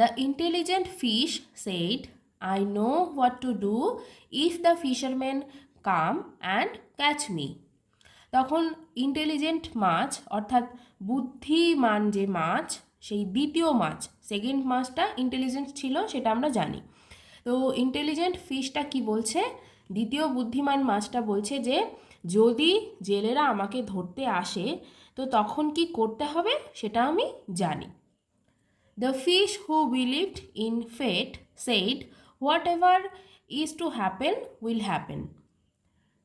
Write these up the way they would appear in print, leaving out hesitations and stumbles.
The intelligent fish said, I know what to do if the fisherman come and catch me. তখন intelligent মাছ অর্থাৎ বুদ্ধিমান যে মাছ, সেই দ্বিতীয় মাছ, সেকেন্ড মাছটা ইন্টেলিজেন্ট ছিল সেটা আমরা জানি। তো ইন্টেলিজেন্ট ফিশটা কি বলছে, দ্বিতীয় বুদ্ধিমান মাছটা বলছে যে যদি জেলেরা আমাকে ধরতে আসে তো তখন কি করতে হবে সেটা আমি জানি। The fish who believed in fate said, whatever is to happen will happen.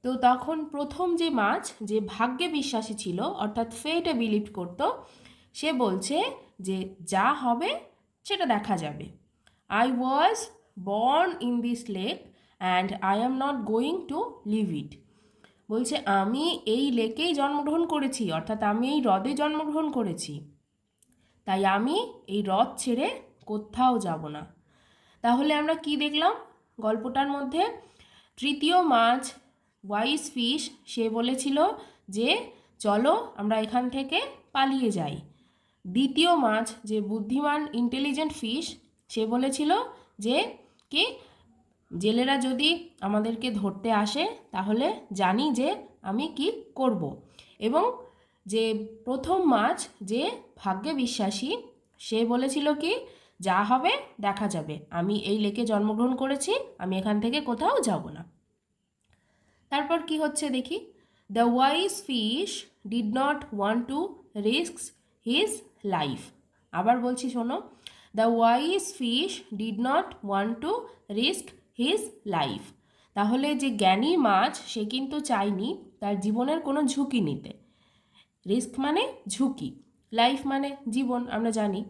তো তখন প্রথম যে মাছ, যে ভাগ্যে বিশ্বাসী ছিল অর্থাৎ ফেটে বিলিভ করত, সে বলছে যে যা হবে সেটা দেখা যাবে। I was born in this lake and I am not going to leave it. বলছে আমি এই লেকেই জন্মগ্রহণ করেছি, অর্থাৎ আমি এই হ্রদে জন্মগ্রহণ করেছি, তাই আমি এই হ্রদ ছেড়ে কোথাও যাব না। তাহলে আমরা কি দেখলাম গল্পটার মধ্যে? তৃতীয় মাছ ওয়াইজ ফিশ সে বলেছিল যে চলো আমরা এখান থেকে পালিয়ে যাই। দ্বিতীয় মাছ যে বুদ্ধিমান ইন্টেলিজেন্ট ফিশ সে বলেছিল যে কি জেলেরা যদি আমাদেরকে ধরতে আসে তাহলে জানি যে আমি কি করব। এবং যে প্রথম মাছ যে ভাগ্যে বিশ্বাসী সে বলেছিল কি যা হবে দেখা যাবে, আমি এই লেকে জন্মগ্রহণ করেছি, আমি এখান থেকে কোথাও যাব না। তারপর কি হচ্ছে দেখি। The wise fish did not want to risk his life. আবার বলছি শোনো, the wise fish did not want to risk his life. তাহলে যে জ্ঞানী মাছ সে কিন্তু চায়নি তার জীবনের কোনো ঝুঁকি নিতে। রিস্ক মানে ঝুঁকি, লাইফ মানে জীবন আমরা জানি।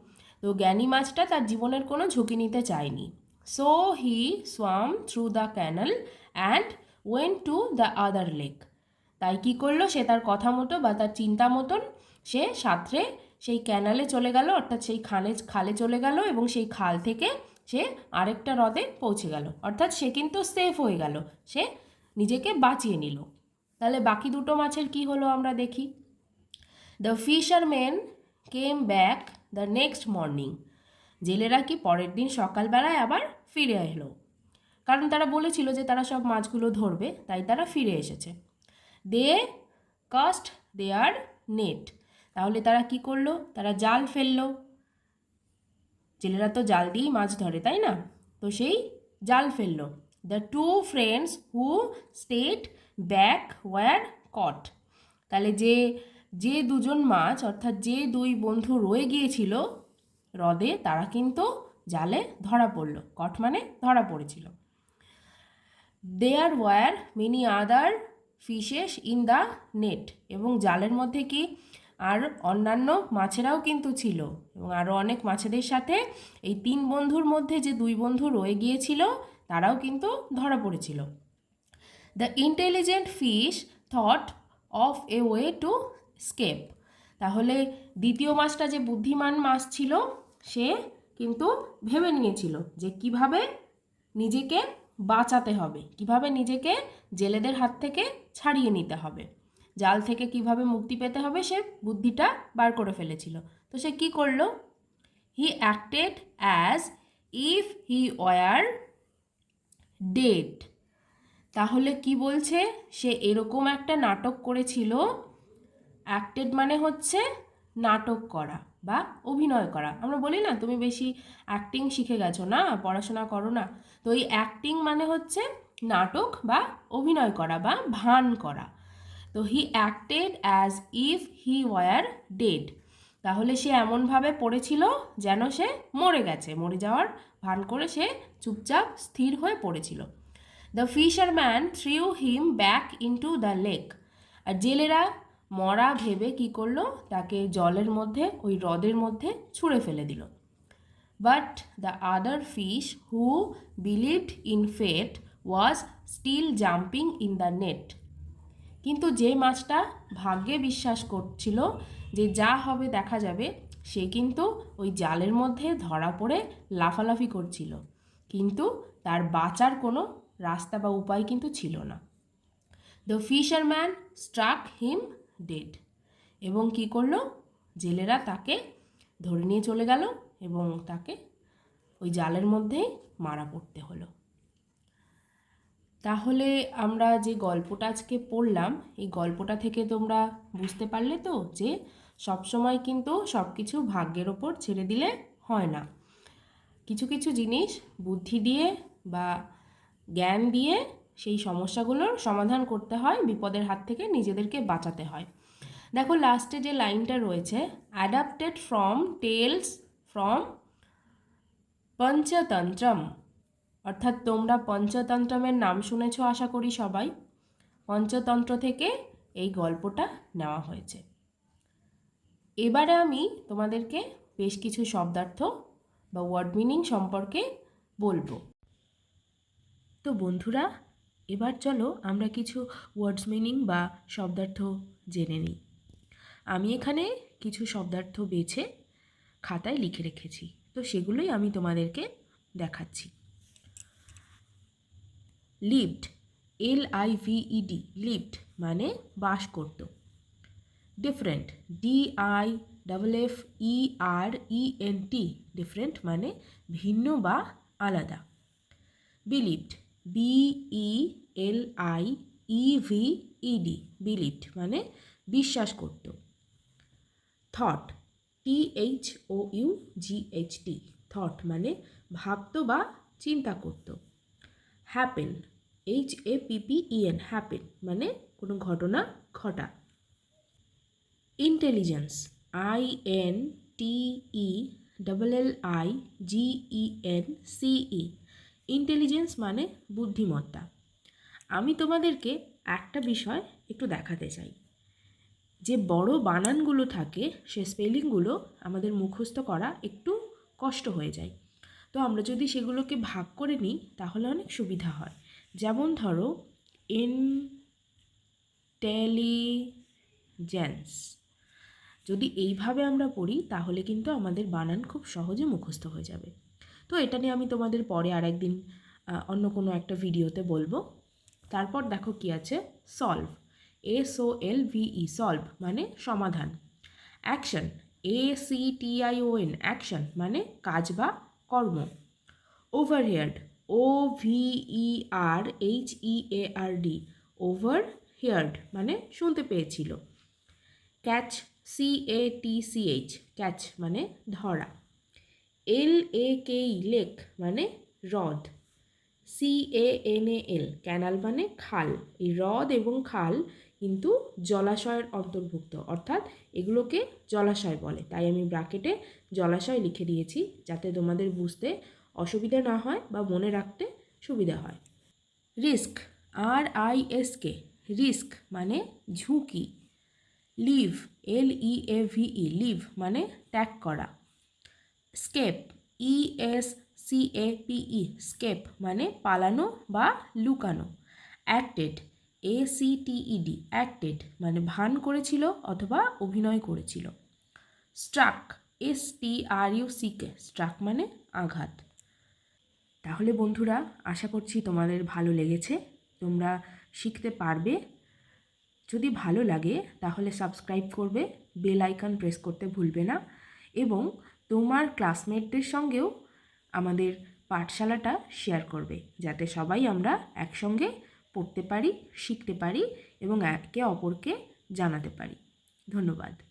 তো জ্ঞানী মাছটা তার জীবনের কোনো ঝুঁকি নিতে চায়নি। So he swamp through the canal and went to the other lake. তাই কি করলো, সে তার কথা মতো বা তার চিন্তা মতন সে সাঁতরে সেই ক্যানালে চলে গেল, অর্থাৎ সেই খালে চলে গেল এবং সেই খাল থেকে সে আরেকটা হ্রদে পৌঁছে গেল, অর্থাৎ সে কিন্তু সেফ হয়ে গেল, সে নিজেকে বাঁচিয়ে নিল। তাহলে বাকি দুটো মাছের কি হলো আমরা দেখি। The fisherman came back the next morning. জেলেরা কি পরের দিন সকালবেলায় আবার ফিরে এলো, কারণ তারা বলেছিল যে তারা সব মাছগুলো ধরবে, তাই তারা ফিরে এসেছে। দে কাস্ট দেয়ার নেট। তাহলে তারা কি করলো, তারা জাল ফেললো। জেলেরা তো জাল দিয়েই মাছ ধরে তাই না, তো সেই জাল ফেললো। The two friends who stayed back were caught. তাহলে যে যে দুজন মাছ অর্থাৎ যে দুই বন্ধু রয়ে গিয়েছিল হ্রদে তারা কিন্তু জালে ধরা পড়লো, কট মানে ধরা পড়েছিল। There were many other fishes in the net. এবং জালের মধ্যে কি আর অন্যান্য মাছেরাও কিন্তু ছিল, এবং আরও অনেক মাছেদের সাথে এই তিন বন্ধুর মধ্যে যে দুই বন্ধু রয়ে গিয়েছিল তারাও কিন্তু ধরা পড়েছিল। The intelligent fish thought of a way to escape. তাহলে দ্বিতীয় মাছটা যে বুদ্ধিমান মাছ ছিল সে কিন্তু ভেবে নিয়েছিল যে কিভাবে নিজেকে বাঁচাতে হবে, কিভাবে নিজেকে জেলেদের হাত থেকে ছাড়িয়ে নিতে হবে, জাল থেকে কিভাবে মুক্তি পেতে হবে সে বুদ্ধিটা বার করে ফেলেছিল। তো সে কি করলো, হি acted as if he war dead. তাহলে কি বলছে, সে এরকম একটা নাটক করেছিল। অ্যাক্টেড মানে হচ্ছে নাটক করা বা অভিনয় করা। আমরা বলি না তুমি বেশি অ্যাক্টিং শিখে গেছো না, পড়াশোনা করো না, তো এই অ্যাক্টিং মানে হচ্ছে নাটক বা অভিনয় করা বা ভান করা। তো হি acted as if he war dead. তাহলে সে এমনভাবে পড়েছিল যেন সে মরে গেছে, মরে যাওয়ার ভান করে সে চুপচাপ স্থির হয়ে পড়েছিল। The fisherman threw him back into the lake. আর জেলেরা মরা ভেবে কি করলো, তাকে জলের মধ্যে ওই হ্রদের মধ্যে ছুঁড়ে ফেলে দিল। But the other fish who believed in fate was still jumping in the net. কিন্তু যে মাছটা ভাগ্যে বিশ্বাস করছিল যে যা হবে দেখা যাবে, সে কিন্তু ওই জালের মধ্যে ধরা পড়ে লাফালাফি করছিল, কিন্তু তার বাঁচার কোনো রাস্তা বা উপায় কিন্তু ছিল না। The fisherman struck him dead. এবং কি করলো, জেলেরা তাকে ধরে নিয়ে চলে গেল এবং তাকে ওই জালের মধ্যেই মারা পড়তে হলো। তাহলে আমরা যে গল্পটা আজকে পড়লাম, এই গল্পটা থেকে তোমরা বুঝতে পারলে তো যে সবসময় কিন্তু সব কিছু ভাগ্যের ওপর ছেড়ে দিলে হয় না। কিছু কিছু জিনিস বুদ্ধি দিয়ে বা জ্ঞান দিয়ে সেই সমস্যাগুলোর সমাধান করতে হয়, বিপদের হাত থেকে নিজেদেরকে বাঁচাতে হয়। দেখো লাস্টে যে লাইনটা রয়েছে, অ্যাডাপ্টেড ফ্রম টেলস ফ্রম পঞ্চতন্ত্রম, অর্থাৎ তোমরা পঞ্চতন্ত্রমের নাম শুনেছ আশা করি সবাই। পঞ্চতন্ত্র থেকে এই গল্পটা নেওয়া হয়েছে। এবারে আমি তোমাদেরকে বেশ কিছু শব্দার্থ বা ওয়ার্ড মিনিং সম্পর্কে বলবো। তো বন্ধুরা, এবার চলো আমরা কিছু ওয়ার্ডস মিনিং বা শব্দার্থ জেনে নিই। আমি এখানে কিছু শব্দার্থ বেছে খাতায় লিখে রেখেছি, তো সেগুলোই আমি তোমাদেরকে দেখাচ্ছি। লিভড, LIVED, লিভড মানে বাস করত। ডিফারেন্ট, DIFFERENT, ডিফারেন্ট মানে ভিন্ন বা আলাদা। বিলিভড, BELIEVED, বিলিভড মানে বিশ্বাস করত। থট, THOUGHT, থট মানে ভাবত বা চিন্তা করত। হ্যাপেন, HAPPEN, হ্যাপেন মানে কোনো ঘটনা ঘটা। ইন্টেলিজেন্স, INTELLIGENCE, ইন্টেলিজেন্স মানে বুদ্ধিমত্তা। আমি তোমাদেরকে একটা বিষয় একটু দেখাতে চাই। যে বড় বানানগুলো থাকে সে স্পেলিংগুলো আমাদের মুখস্থ করা একটু কষ্ট হয়ে যায়। তো আমরা যদি সেগুলোকে ভাগ করে নিই তাহলে অনেক সুবিধা হয়। যেমন ধরো ইন্টেলিজেন্স, যদি এইভাবে আমরা পড়ি তাহলে কিন্তু আমাদের বানান খুব সহজে মুখস্থ হয়ে যাবে। তো এটা নিয়ে আমি তোমাদের পরে আরেকদিন অন্য কোনো একটা ভিডিওতে বলবো। তারপর দেখো কি আছে, সলভ, SOLVE, সলভ মানে সমাধান। অ্যাকশন, ACTION, অ্যাকশন মানে কাজ বা কর্ম। ওভারহেয়ার্ড, OVERHEARD, ওভারহেয়ার্ড মানে শুনতে পেয়েছিল। ক্যাচ, CATCH, ক্যাচ মানে ধরা। LAKE, লেক মানে হ্রদ। CANAL, ক্যানাল মানে খাল। এই হ্রদ এবং খাল কিন্তু জলাশয়ের অন্তর্ভুক্ত, অর্থাৎ এগুলোকে জলাশয় বলে। তাই আমি ব্র্যাকেটে জলাশয় লিখে দিয়েছি যাতে তোমাদের বুঝতে অসুবিধা না হয় বা মনে রাখতে সুবিধা হয়। রিস্ক, RISK, রিস্ক মানে ঝুঁকি। লিভ, LEAVE, লিভ মানে ত্যাগ করা। স্কেপ, ESCAPE, স্কেপ মানে পালানো বা লুকানো। অ্যাক্টেড, ACTED, অ্যাক্টেড মানে ভান করেছিল অথবা অভিনয় করেছিল। স্ট্রাক, STRUCK, স্ট্রাক মানে আঘাত। তাহলে বন্ধুরা, আশা করছি তোমাদের ভালো লেগেছে, তোমরা শিখতে পারবে। যদি ভালো লাগে তাহলে সাবস্ক্রাইব করবে, বেল আইকন প্রেস করতে ভুলবে না, এবং তোমার ক্লাসমেটদের সঙ্গেও আমাদের পাঠশালাটা শেয়ার করবে, যাতে সবাই আমরা একসঙ্গে পড়তে পারি, শিখতে পারি এবং একে অপরকে জানাতে পারি। ধন্যবাদ।